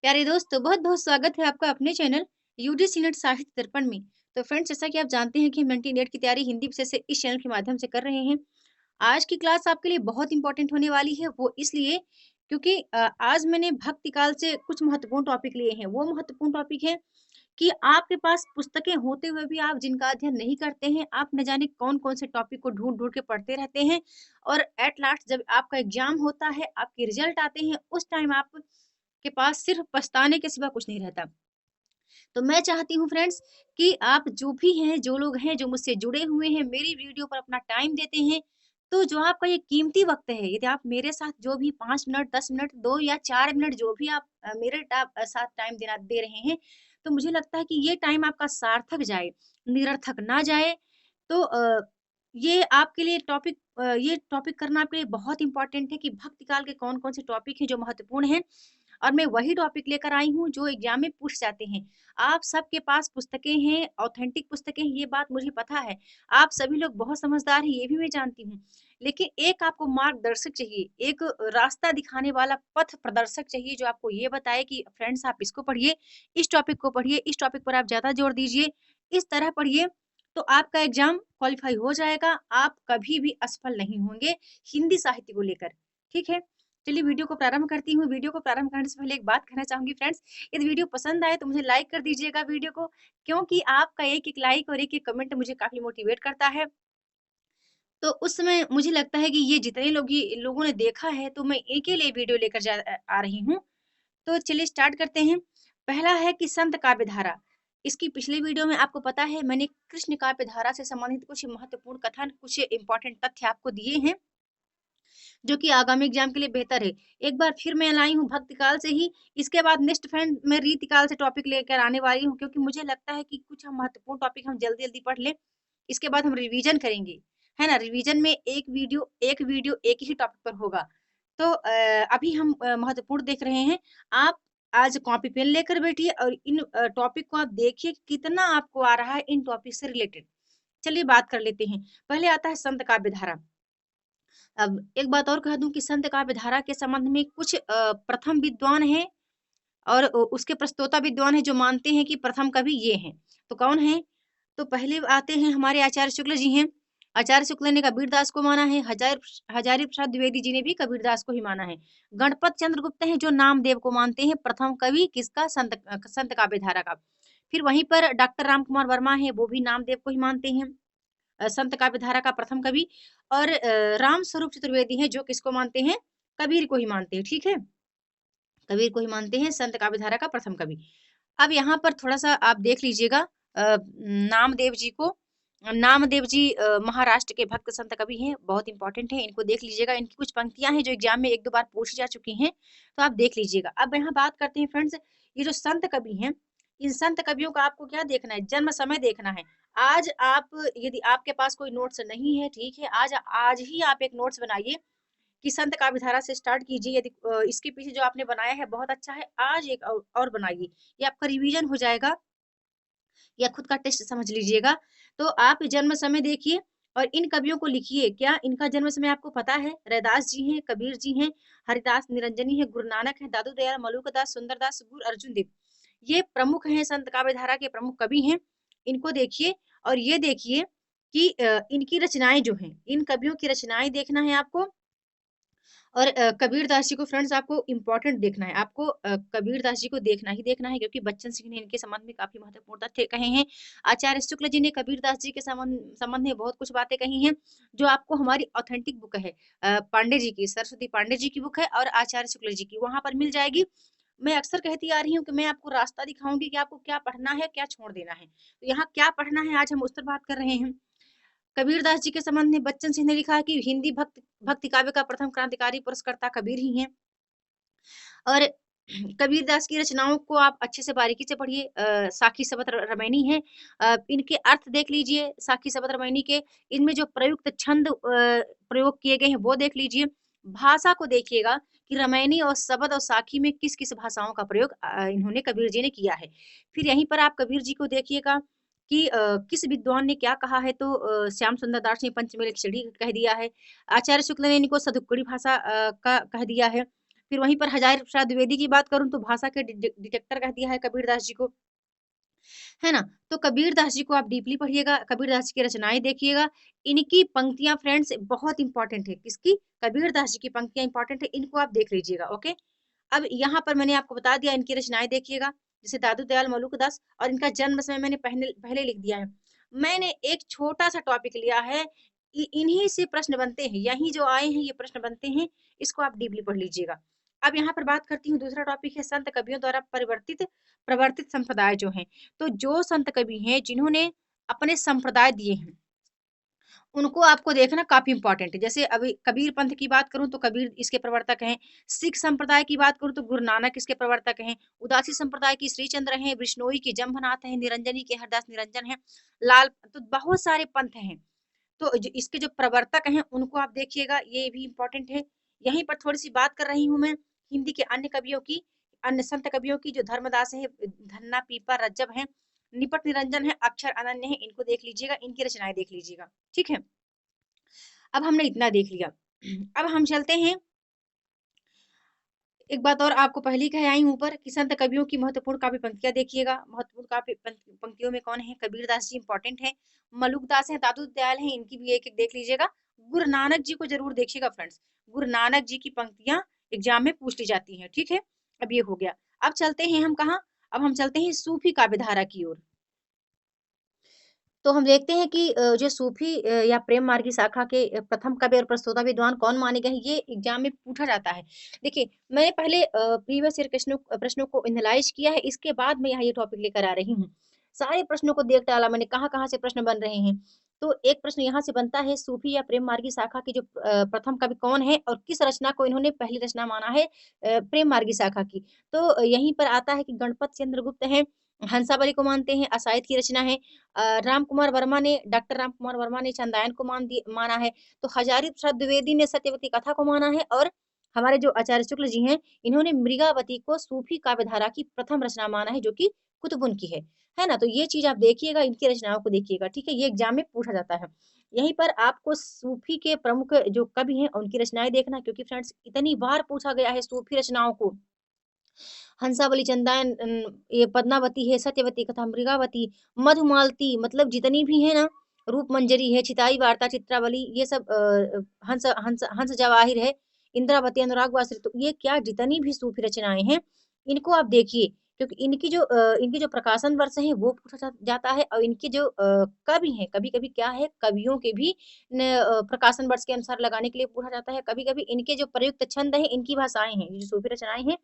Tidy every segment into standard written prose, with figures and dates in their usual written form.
प्यारे दोस्तों, बहुत-बहुत स्वागत है आपका अपने चैनल यूजीसी नेट साहित्य दर्पण में। तो फ्रेंड्स, जैसा कि आप जानते हैं कि हम एनटी नेट की तैयारी हिंदी विषय से इस चैनल के माध्यम से कर रहे हैं। आज की क्लास आपके लिए बहुत इंपॉर्टेंट होने वाली है, वो इसलिए क्योंकि आज मैंने भक्ति काल से कुछ महत्वपूर्ण टॉपिक लिए हैं। वो महत्वपूर्ण टॉपिक है कि आपके पास पुस्तकें होते हुए भी आप जिनका अध्ययन नहीं करते हैं, आप न जाने कौन-कौन से टॉपिक को ढूँढ-ढूँढ के पढ़ते रहते हैं और एट लास्ट जब आपका एग्ज़ाम होता है, आपके रिज़ल्ट आते हैं, उस टाइम आप के पास सिर्फ पछताने के सिवा कुछ नहीं रहता। तो मैं चाहती हूँ फ्रेंड्स कि आप जो भी हैं, जो लोग हैं, जो मुझसे जुड़े हुए हैं, मेरी वीडियो पर अपना टाइम देते हैं, तो जो आपका ये कीमती वक़्त है, यदि आप मेरे साथ जो भी 5 मिनट, 10 मिनट, 2 या 4 मिनट जो भी आप मेरे साथ टाइम दे रहे हैं, तो मुझे लगता है कि ये टाइम आपका सार्थक जाए, निरर्थक ना जाए। तो ये आपके लिए ये टॉपिक करना आपके लिए बहुत इम्पोर्टेंट है कि भक्ति काल के कौन-कौन से टॉपिक हैं जो महत्वपूर्ण हैं और मैं वही टॉपिक लेकर आई हूँ जो एग्ज़ाम में पूछ जाते हैं। आप सबके पास पुस्तकें हैं, ऑथेंटिक पुस्तकें हैं, ये बात मुझे पता है। आप सभी लोग बहुत समझदार हैं, ये भी मैं जानती हूँ। लेकिन एक आपको मार्गदर्शक चाहिए, एक रास्ता दिखाने वाला पथ प्रदर्शक चाहिए जो आपको ये बताए कि फ्रेंड्स आप इसको पढ़िए, इस टॉपिक को पढ़िए, इस टॉपिक पर आप ज़्यादा जोर दीजिए, इस तरह पढ़िए, तो आपका एग्ज़ाम क्वालीफाई हो जाएगा। आप कभी भी असफल नहीं होंगे हिंदी साहित्य को लेकर। ठीक है? चलिए वीडियो को प्रारंभ करती हूँ। वीडियो को प्रारंभ करने से पहले एक बात कहना चाहूँगी फ्रेंड्स, यदि वीडियो पसंद आए तो मुझे लाइक कर दीजिएगा वीडियो को, क्योंकि आपका एक-एक लाइक और एक-एक कमेंट मुझे काफ़ी मोटिवेट करता है। तो उस समय मुझे लगता है कि ये जितने लोगों ने देखा है, तो मैं एक के लिए वीडियो लेकर आ रही हूँ। तो चलिए स्टार्ट करते हैं। पहला है कि संत काव्य धारा। इसकी पिछली वीडियो में आपको पता है मैंने कृष्ण काव्य धारा से संबंधित कुछ महत्वपूर्ण कथन, कुछ इम्पोर्टेंट तथ्य आपको दिए हैं। जो कि आगामी एग्जाम के लिए बेहतर है। एक बार फिर मैं लाई हूँ भक्ति काल से ही, इसके बाद नेक्स्ट फ्रेंड मैं रीति काल से टॉपिक लेकर आने वाली हूँ क्योंकि मुझे लगता है कि कुछ हम महत्वपूर्ण टॉपिक हम जल्दी-जल्दी पढ़ लें, इसके बाद हम रिवीजन करेंगे, है ना? रिवीजन में एक वीडियो एक ही टॉपिक पर होगा। तो अभी हम महत्वपूर्ण देख रहे हैं। आप आज कॉपी पेन लेकर बैठिए और इन टॉपिक को आप देखिए कि कितना आपको आ रहा है इन टॉपिक से रिलेटेड। चलिए बात कर लेते हैं। पहले आता है संत काव्य धारा। अब एक बात और कह दूँ कि संत काव्य धारा के संबंध में कुछ प्रथम विद्वान हैं और उसके प्रस्तोता विद्वान हैं जो मानते हैं कि प्रथम कवि ये हैं। तो कौन हैं? तो पहले आते हैं हमारे आचार्य शुक्ल जी हैं। आचार्य शुक्ल ने कबीरदास को माना है, हजारी प्रसाद द्विवेदी जी ने भी कबीरदास को ही माना है। गणपत चंद्रगुप्त हैं जो नामदेव को मानते हैं प्रथम कवि किसका? संत काव्य धारा का। फिर वहीं पर डॉक्टर रामकुमार वर्मा हैं, वो भी नामदेव को ही मानते हैं। संत काव्यधारा का प्रथम कवि और राम स्वरूप चतुर्वेदी हैं जो किसको मानते हैं? कबीर को ही मानते हैं, ठीक है? कबीर को ही मानते हैं संत काव्यधारा का प्रथम कवि। अब यहाँ पर थोड़ा-सा आप देख लीजिएगा नामदेव जी को। नामदेव जी महाराष्ट्र के भक्त संत कवि हैं, बहुत इम्पोर्टेंट है, इनको देख लीजिएगा। इनकी कुछ पंक्तियाँ हैं जो एग्ज़ाम में 1-2 बार पूछी जा चुकी हैं, तो आप देख लीजिएगा। अब यहाँ बात करते हैं फ्रेंड्स, ये जो संत कवि हैं, इन संत कवियों का आपको क्या देखना है? जन्म समय देखना है। आज आप यदि आपके पास कोई नोट्स नहीं है, ठीक है? आज आज ही आप एक नोट्स बनाइए कि संत काव्यधारा से स्टार्ट कीजिए। यदि इसके पीछे जो आपने बनाया है बहुत अच्छा है, आज एक और बनाइए। ये आपका रिवीजन हो जाएगा या खुद का टेस्ट समझ लीजिएगा। तो आप जन्म समय देखिए और इन कवियों को लिखिए। क्या इनका जन्म समय आपको पता है? रैदास जी हैं, कबीर जी हैं, हरिदास निरंजनी है, गुरु नानक है, दादू दयाल, मलुकदास, सुंदरदास, गुरु अर्जुन देव। ये प्रमुख हैं, संत काव्यधारा के प्रमुख कवि हैं। इनको देखिए और ये देखिए कि इनकी रचनाएँ जो हैं, इन कवियों की रचनाएँ देखना है आपको और कबीरदास जी को फ्रेंड्स आपको इम्पोर्टेंट देखना है। आपको कबीरदास जी को देखना ही देखना है क्योंकि बच्चन सिंह ने इनके संबंध में काफ़ी महत्वपूर्ण तथ्य कहे हैं। आचार्य शुक्ल जी ने कबीरदास जी के संबंध में बहुत कुछ बातें कही हैं, जो आपको हमारी ऑथेंटिक बुक है पांडे जी की, सरस्वती पांडे जी की बुक है और आचार्य शुक्ल जी की, वहाँ पर मिल जाएगी। मैं अक्सर कहती आ रही हूँ कि मैं आपको रास्ता दिखाऊँगी कि आपको क्या पढ़ना है, क्या छोड़ देना है। तो यहाँ क्या पढ़ना है, आज हम उस पर बात कर रहे हैं। कबीरदास जी के संबंध में बच्चन सिंह ने लिखा है कि हिंदी भक्ति काव्य का प्रथम क्रांतिकारी पुरस्कर्ता कबीर ही हैं और कबीरदास की रचनाओं को आप अच्छे से बारीकी से पढ़िए। साखी शबद रामायणी है। इनके अर्थ देख लीजिए साखी शबद रामायणी के। इनमें जो प्रयुक्त छंद प्रयोग किए गए हैं वो देख लीजिए। भाषा को देखिएगा कि रामायणी और शबद और साखी में किस-किस भाषाओं का प्रयोग इन्होंने कबीर जी ने किया है। फिर यहीं पर आप कबीर जी को देखिएगा कि किस विद्वान ने क्या कहा है तो श्याम सुंदर दास ने पंचमेल खिचड़ी कह दिया है। आचार्य शुक्ल ने इनको सदुक्कड़ी भाषा का कह दिया है। फिर वहीं पर हजारी प्रसाद द्विवेदी की बात करूँ तो भाषा के डिटेक्टर कह दिया है कबीरदास जी को, है ना? तो कबीरदास जी को आप डीपली पढ़िएगा, कबीरदास जी की रचनाएँ देखिएगा। इनकी पंक्तियाँ फ्रेंड्स बहुत इम्पोर्टेंट है। किसकी? कबीरदास जी की पंक्तियाँ इम्पोर्टेंट है, इनको आप देख लीजिएगा, ओके? अब यहाँ पर मैंने आपको बता दिया इनकी रचनाएँ देखिएगा, जैसे दादू दयाल मलुकदास और इनका जन्म समय मैंने पहले पहले लिख दिया है। मैंने एक छोटा-सा टॉपिक लिया है, इन्हीं से प्रश्न बनते हैं, यहीं जो आए हैं ये प्रश्न बनते हैं, इसको आप डीपली पढ़ लीजिएगा। अब यहाँ पर बात करती हूँ दूसरा टॉपिक है संत कवियों द्वारा प्रवर्तित संप्रदाय जो हैं। तो जो संत कवि हैं जिन्होंने अपने संप्रदाय दिए हैं, उनको आपको देखना काफ़ी इम्पोर्टेंट है। जैसे अभी कबीर पंथ की बात करूँ तो कबीर इसके प्रवर्तक हैं, सिख संप्रदाय की बात करूँ तो गुरु नानक इसके प्रवर्तक हैं, उदासी संप्रदाय की श्री चंद्र हैं, बिश्नोई के जम्भनाथ हैं, निरंजनी के हरदास निरंजन हैं, लाल तो बहुत सारे पंथ हैं। तो इसके जो प्रवर्तक हैं उनको आप देखिएगा, ये भी इम्पोर्टेंट है। यहीं पर थोड़ी-सी बात कर रही हूँ मैं हिंदी के अन्य कवियों की, अन्य संत कवियों की जो धर्मदास है, धन्ना, पीपा, रज्जब हैं, निपट निरंजन है, अक्षर अनन्य है, इनको देख लीजिएगा, इनकी रचनाएँ देख लीजिएगा, ठीक है? अब हमने इतना देख लिया। अब हम चलते हैं, एक बात और आपको पहले ही कह आई हूँ ऊपर कि संत कवियों की महत्वपूर्ण काव्य पंक्तियाँ देखिएगा। महत्वपूर्ण काव्य पंक्तियों में कौन है? कबीरदास जी इम्पोर्टेंट है, मलुकदास हैं, दादू दयाल हैं, इनकी भी एक-एक देख लीजिएगा। गुरु नानक जी को ज़रूर देखिएगा फ्रेंड्स। गुरु नानक जी की पंक्तियाँ एग्ज़ाम में पूछ ली जाती हैं, ठीक है? अब ये हो गया। अब चलते हैं हम कहाँ? अब हम चलते हैं सूफ़ी काव्य धारा की ओर। तो हम देखते हैं कि जो सूफ़ी या प्रेम मार्ग की शाखा के प्रथम कवि और प्रस्तोता विद्वान कौन माने गए हैं, ये एग्ज़ाम में पूछा जाता है। देखिए, मैंने पहले प्रीवियस ईयर प्रश्नों को एनालाइज़ किया है, इसके बाद मैं यहाँ ये टॉपिक लेकर आ रही हूँ। सारे प्रश्नों को देख डाला मैंने, कहाँ-कहाँ से प्रश्न बन रहे हैं। तो एक प्रश्न यहाँ से बनता है, सूफ़ी या प्रेम मार्गी शाखा के जो प्रथम कवि कौन है और किस रचना को इन्होंने पहली रचना माना है प्रेम मार्गी शाखा की? तो यहीं पर आता है कि गणपत चंद्रगुप्त हैं, हंसावली को मानते हैं, अशायद की रचना है। रामकुमार वर्मा ने डॉक्टर रामकुमार वर्मा ने चंदायन को माना है, तो हजारी प्रसाद द्विवेदी ने सत्यवती कथा को माना है और हमारे जो आचार्य शुक्ल जी हैं, इन्होंने मृगावती को सूफी काव्य धारा की प्रथम रचना माना है, जो कि कुतुबुन की है ना? तो ये चीज़ आप देखिएगा, इनकी रचनाओं को देखिएगा, ठीक है? ये एग्ज़ाम में पूछा जाता है। यहीं पर आपको सूफी के प्रमुख जो कवि हैं, उनकी रचनाएँ देखना क्योंकि फ्रेंड्स इतनी बार पूछा गया है सूफी रचनाओं को। हंसावली, चंदायन ये पद्मावती है, सत्यवती कथा, मृगावती, मधुमालती मतलब जितनी भी है ना, रूपमंजरी है, चिताई वार्ता, चित्रावली ये सब हंस हंस हंस जवाहिर है, इंद्रावती, अनुराग वासरी तो ये क्या जितनी भी सूफी रचनाएँ हैं, इनको आप देखिए क्योंकि इनकी जो प्रकाशन वर्ष है वो पूछा जाता है और इनके जो कवि हैं, कभी-कभी क्या है कवियों के भी प्रकाशन वर्ष के अनुसार लगाने के लिए पूछा जाता है। कभी-कभी इनके जो प्रयुक्त छंद हैं, इनकी भाषाएँ हैं, ये जो सूफी रचनाएँ हैं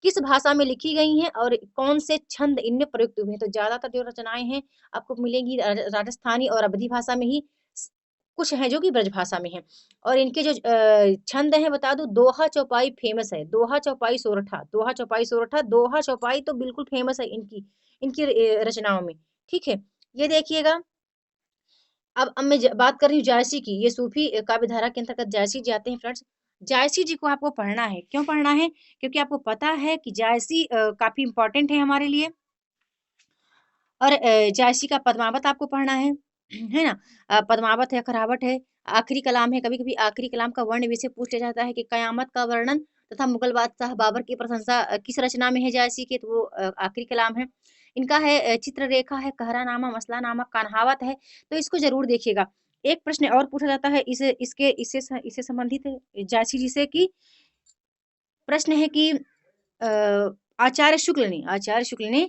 किस भाषा में लिखी गई हैं और कौन से छंद इनमें प्रयुक्त हुए हैं। तो ज़्यादातर जो रचनाएँ हैं आपको मिलेंगी राजस्थानी और अवधी भाषा में ही स कुछ हैं जो कि ब्रज भाषा में हैं। और इनके जो छंद हैं बता दूँ दोहा चौपाई फ़ेमस है। दोहा चौपाई सोरठा, दोहा चौपाई सोरठा, दोहा चौपाई तो बिल्कुल फ़ेमस है इनकी इनकी रचनाओं में। ठीक है? ये देखिएगा अब मैं बात कर रही हूँ जायसी की, ये सूफ़ी काव्य धारा के अंतर्गत जायसी जी आते हैं फ्रेंड्स। जायसी जी को आपको पढ़ना है, क्यों पढ़ना है? क्योंकि आपको पता है कि जायसी काफ़ी इम्पोर्टेंट है हमारे लिए और जायसी का पद्मावत आपको पढ़ना है ना? पद्मावत है, खरावट है, आखिरी कलाम है, कभी-कभी आखिरी कलाम का वर्ण विषय पूछ लिया जाता है कि कयामत का वर्णन तथा मुगल बादशाह बाबर की प्रशंसा किस रचना में है जायसी की? तो वो आखिरी कलाम है। इनका है चित्ररेखा है, कहरानामा, मसलानामा, कन्हावत है, तो इसको ज़रूर देखिएगा। एक प्रश्न और पूछा जाता है इससे संबंधित जायसी जी से कि प्रश्न है कि आचार्य शुक्ल ने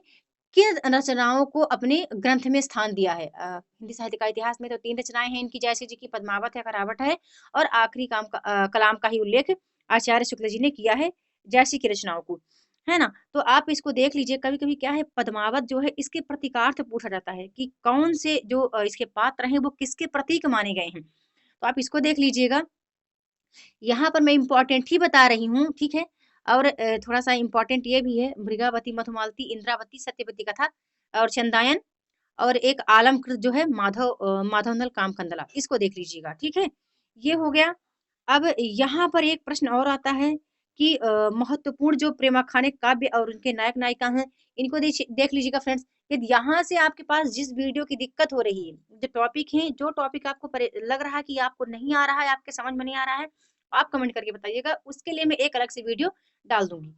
किन रचनाओं को अपने ग्रंथ में स्थान दिया है? हिंदी साहित्य का इतिहास में तो 3 रचनाएँ हैं इनकी जैसे जी की पद्मावत है, करावट है और आखिरी कलाम का ही उल्लेख आचार्य शुक्ल जी ने किया है जैसी की रचनाओं को, है ना? तो आप इसको देख लीजिए कभी-कभी क्या है पद्मावत जो है इसके प्रतीकार्थ पूछा जाता है कि कौन से जो इसके पात्र हैं वो किसके प्रतीक माने गए हैं? तो आप इसको देख लीजिएगा। यहाँ पर मैं इम्पोर्टेंट ही बता रही हूँ, ठीक है? और थोड़ा-सा इम्पोर्टेंट ये भी है, मृगावती, मधुमालती, इंद्रावती, सत्यवती कथा और चंदायन और एक आलमकृत जो है माधवनल कामकंदला, इसको देख लीजिएगा, ठीक है? ये हो गया। अब यहाँ पर एक प्रश्न और आता है कि महत्वपूर्ण जो प्रेमाखानिक काव्य और उनके नायक-नायिका हैं, इनको देख लीजिएगा फ्रेंड्स। यदि यहाँ से आपके पास जिस वीडियो की दिक्कत हो रही है, जो टॉपिक है, जो टॉपिक आपको लग रहा है कि आपको नहीं आ रहा है, आपके समझ में नहीं आ रहा है, आप कमेंट करके बताइएगा, उसके लिए मैं एक अलग से वीडियो डाल दूँगी।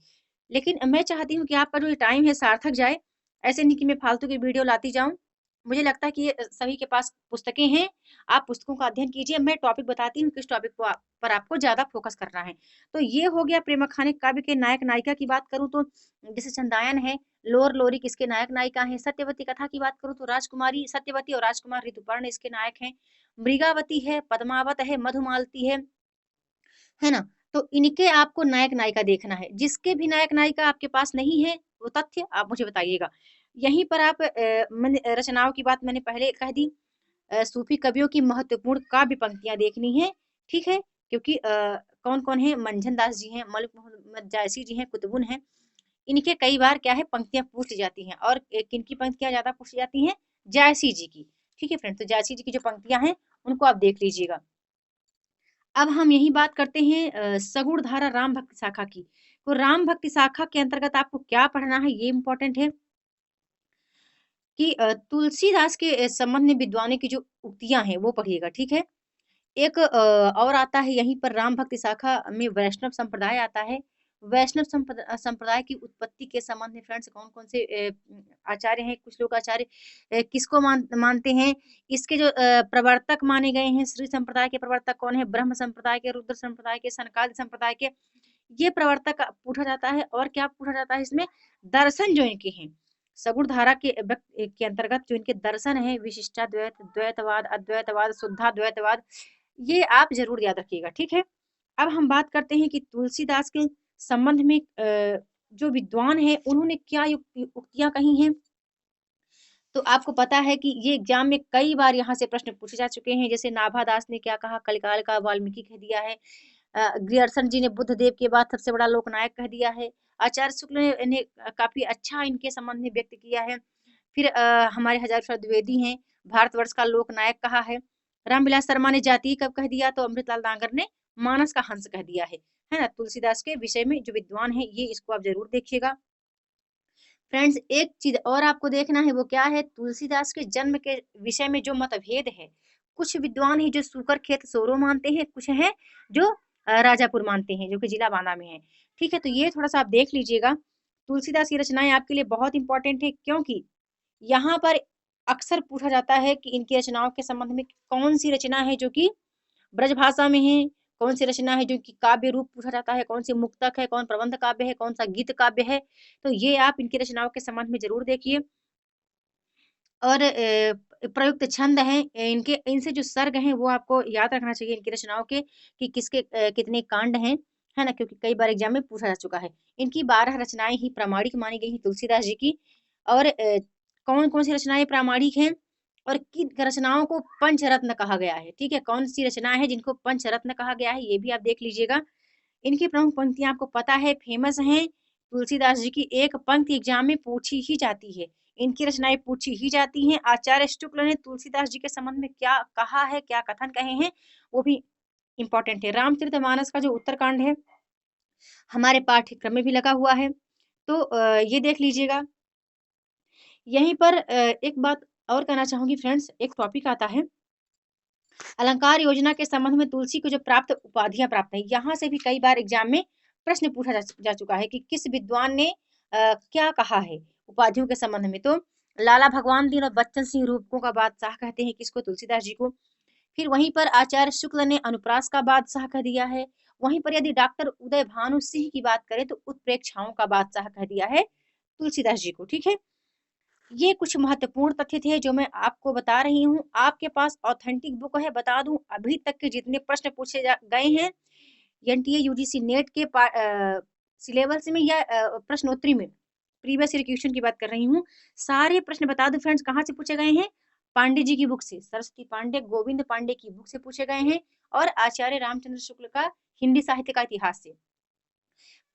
लेकिन मैं चाहती हूँ कि आपका जो टाइम है सार्थक जाए, ऐसे नहीं कि मैं फालतू की वीडियो लाती जाऊँ। मुझे लगता है कि ये सभी के पास पुस्तकें हैं, आप पुस्तकों का अध्ययन कीजिए, मैं टॉपिक बताती हूँ किस टॉपिक को पर आपको ज़्यादा फ़ोकस करना है। तो ये हो गया प्रेम आख्यान काव्य के नायक-नायिका की बात करूँ तो जैसे चंदायन है, लोर लोरी किसके नायक-नायिका हैं, सत्यवती कथा की बात करूँ तो राजकुमारी सत्यवती और राजकुमार ऋतुपर्ण इसके नायक हैं, मृगावती है, पद्मावत है, मधुमालती है ना? तो इनके आपको नायक-नायिका देखना है। जिसके भी नायक-नायिका आपके पास नहीं है, वो तथ्य आप मुझे बताइएगा। यहीं पर आप मैंने रचनाओं की बात मैंने पहले कह दी। सूफी कवियों की महत्वपूर्ण काव्य पंक्तियाँ देखनी है, ठीक है? क्योंकि कौन-कौन है? मंझन दास जी हैं, मलिक मोहम्मद जायसी जी हैं, कुतुबुन हैं। इनके कई बार क्या है पंक्तियाँ पूछ जाती हैं और किनकी पंक्तियाँ ज़्यादा पूछी जाती हैं? जायसी जी की। ठीक है फ्रेंड? तो जायसी जी की जो पंक्तियाँ हैं, उनको आप देख लीजिएगा। अब हम यही बात करते हैं सगुण धारा राम भक्ति शाखा की। तो राम भक्ति शाखा के अंतर्गत आपको क्या पढ़ना है ये इम्पोर्टेंट है कि तुलसीदास के संबंध में विद्वानों की जो उक्तियाँ हैं वो पढ़िएगा, ठीक है? एक और आता है यहीं पर राम भक्ति शाखा में वैष्णव संप्रदाय आता है। वैष्णव संप्रदाय की उत्पत्ति के संबंध में फ्रेंड्स कौन-कौन से आचार्य हैं, कुछ लोग आचार्य किसको मानते हैं? इसके जो प्रवर्तक माने गए हैं, श्री संप्रदाय के प्रवर्तक कौन है? ब्रह्म संप्रदाय के, रुद्र संप्रदाय के, सनकादि संप्रदाय के, ये प्रवर्तक पूछा जाता है और क्या पूछा जाता है इसमें? दर्शन जो इनके हैं, सगुण धारा के अंतर्गत जो इनके दर्शन हैं, विशिष्टाद्वैत, द्वैतवाद, अद्वैतवाद, शुद्धाद्वैतवाद, ये आप ज़रूर याद रखिएगा, ठीक है? अब हम बात करते हैं कि तुलसीदास के संबंध में जो विद्वान हैं, उन्होंने क्या उक्तियाँ कही हैं? तो आपको पता है कि ये एग्ज़ाम में कई बार यहाँ से प्रश्न पूछे जा चुके हैं, जैसे नाभादास ने क्या कहा, कलिकाल का वाल्मीकि कह दिया है। ग्रियर्सन जी ने बुद्ध देव के बाद सबसे बड़ा लोकनायक कह दिया है। आचार्य शुक्ल ने काफ़ी अच्छा इनके संबंध में व्यक्त किया है। फिर हमारे हज़ार प्रसाद द्विवेदी हैं, भारतवर्ष का लोकनायक कहा है। रामविलास शर्मा ने जाति कब कह दिया, तो अमृतलाल डांगर ने मानस का हंस कह दिया है ना? तुलसीदास के विषय में जो विद्वान हैं, ये इसको आप ज़रूर देखिएगा। फ्रेंड्स एक चीज़ और आपको देखना है वो क्या है तुलसीदास के जन्म के विषय में जो मतभेद है कुछ विद्वान हैं जो सूकर खेत सोरो मानते हैं कुछ हैं जो राजापुर मानते हैं जो कि जिला बांदा में है ठीक है तो ये थोड़ा सा आप देख लीजिएगा तुलसीदास की रचनाएं आपके लिए बहुत इंपॉर्टेंट है क्योंकि यहाँ पर अक्सर पूछा जाता है कि इनकी रचनाओं के संबंध में कौन सी रचना है जो कि ब्रज भाषा में है कौन सी रचना है जो कि काव्य रूप पूछा जाता है कौन सी मुक्तक है कौन प्रबंध काव्य है कौन सा गीत काव्य है तो ये आप इनकी रचनाओं के संबंध में जरूर देखिए और प्रयुक्त छंद हैं इनके इनसे जो सर्ग हैं वो आपको याद रखना चाहिए इनकी रचनाओं के कि किसके कितने कांड हैं है ना क्योंकि कई बार एग्जाम में पूछा जा चुका है इनकी 12 रचनाएं ही प्रामाणिक मानी गई हैं तुलसीदास जी की और कौन कौन सी रचनाएं प्रामाणिक हैं और किन रचनाओं को पंचरत्न कहा गया है ठीक है कौन सी रचनाएं हैं जिनको पंचरत्न कहा गया है ये भी आप देख लीजिएगा इनकी प्रमुख पंक्तियां आपको पता है फेमस हैं तुलसीदास जी की एक पंक्ति एग्जाम में पूछी ही जाती है इनकी रचनाएं पूछी ही जाती हैं आचार्य शुक्ल ने तुलसीदास जी के संबंध में क्या कहा है क्या कथन कहे हैं वो भी इंपॉर्टेंट है रामचरितमानस का जो उत्तरकांड है हमारे पाठ्यक्रम में भी लगा हुआ है तो ये देख लीजिएगा यहीं पर एक बात और कहना चाहूंगी फ्रेंड्स एक टॉपिक आता है अलंकार योजना के संबंध में तुलसी को जो प्राप्त उपाधियां प्राप्त है यहाँ से भी कई बार एग्जाम में प्रश्न पूछा जा चुका है कि किस विद्वान ने क्या कहा है उपाधियों के संबंध में तो लाला भगवान दीन और बच्चन सिंह रूपकों का बादशाह कहते हैं किसको तुलसीदास जी को फिर वहीं पर आचार्य शुक्ल ने अनुप्रास का बादशाह कह दिया है वहीं पर यदि डॉक्टर उदय भानु सिंह की बात करें तो उत्प्रेक्षाओं का बादशाह कह दिया है तुलसीदास जी को ठीक है ये कुछ महत्वपूर्ण तथ्य थे जो मैं आपको बता रही हूँ आपके पास ऑथेंटिक बुक है बता दूं अभी तक के जितने प्रश्न पूछे गए हैं एनटीए यूजीसी नेट के सिलेबस में या प्रश्नोत्तरी में प्रीवियस ईयर क्वेश्चन की बात कर रही हूँ सारे प्रश्न बता दो फ्रेंड्स कहाँ से पूछे गए हैं पांडे जी की बुक से सरस्वती पांडे गोविंद पांडे की बुक से पूछे गए हैं और आचार्य रामचंद्र शुक्ल का हिंदी साहित्य का इतिहास से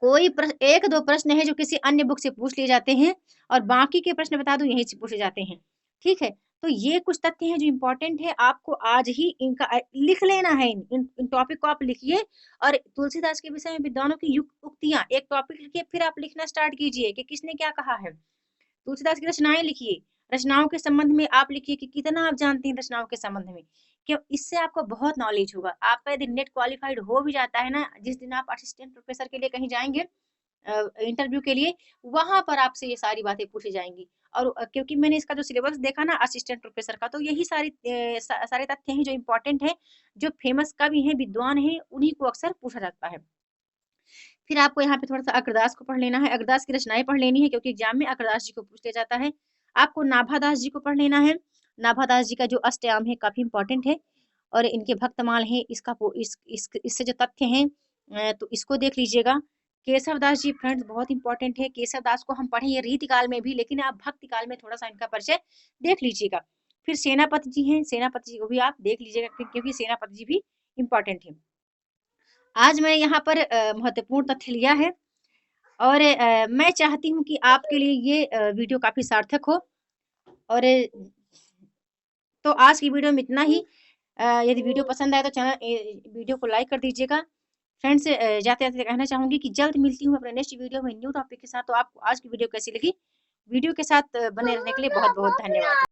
कोई प्रश्न एक दो प्रश्न है जो किसी अन्य बुक से पूछ लिए जाते हैं और बाकी के प्रश्न बता दो यहीं से पूछे जाते हैं ठीक है तो ये कुछ तथ्य हैं जो इम्पोर्टेंट है आपको आज ही इनका लिख लेना है इन टॉपिक को आप लिखिए और तुलसीदास के विषय में विद्वानों की उक्तियां एक टॉपिक लिखिए फिर आप लिखना स्टार्ट कीजिए कि किसने क्या कहा है तुलसीदास की रचनाएं लिखिए रचनाओं के संबंध में आप लिखिए कि कितना आप जानती हैं रचनाओं के संबंध में। क्यों? इससे आपको बहुत नॉलेज होगा। आपका यदि नेट क्वालिफ़ाइड हो भी जाता है ना, जिस दिन आप असिस्टेंट प्रोफ़ेसर के लिए कहीं जाएँगे इंटरव्यू के लिए, वहाँ पर आपसे ये सारी बातें पूछी जाएँगी। और क्योंकि मैंने इसका जो सिलेबस देखा ना असिस्टेंट प्रोफ़ेसर का, तो यही सारे तथ्य हैं जो इम्पोर्टेंट हैं, जो फ़ेमस कवि हैं, विद्वान हैं, उन्हीं को अक्सर पूछा जाता है। फिर आपको यहाँ पे थोड़ा-सा अग्रदास को पढ़ लेना है, अग्रदास की रचनाएँ पढ़ लेनी है क्योंकि एग्ज़ाम में अग्रदास जी को पूछ लिया जाता है। आपको नाभादास जी को पढ़ लेना है, नाभादास जी का जो अष्टयाम है काफ़ी इम्पोर्टेंट है और इनके भक्तमाल हैं, इसका पो इस इससे जो तथ्य हैं तो इसको देख लीजिएगा। केशवदास जी फ्रेंड्स बहुत इम्पोर्टेंट है, केशवदास को हम पढ़ेंगे रीतिकाल में भी, लेकिन आप भक्तिकाल में थोड़ा-सा इनका परिचय देख लीजिएगा। फिर सेनापति जी हैं, सेनापति जी को भी आप देख लीजिएगा क्योंकि सेनापति जी भी इम्पोर्टेंट हैं। आज मैं यहाँ पर महत्वपूर्ण तथ्य लिया है और मैं चाहती हूँ कि आपके लिए ये वीडियो काफ़ी सार्थक हो और तो आज की वीडियो में इतना ही। यदि वीडियो पसंद आए तो वीडियो को लाइक कर दीजिएगा। फ्रेंड्स जाते-जाते कहना चाहूँगी कि जल्द मिलती हूँ अपने नेक्स्ट वीडियो में न्यू टॉपिक के साथ। तो आपको आज की वीडियो कैसी लगी? वीडियो के साथ बने रहने के लिए बहुत-बहुत धन्यवाद।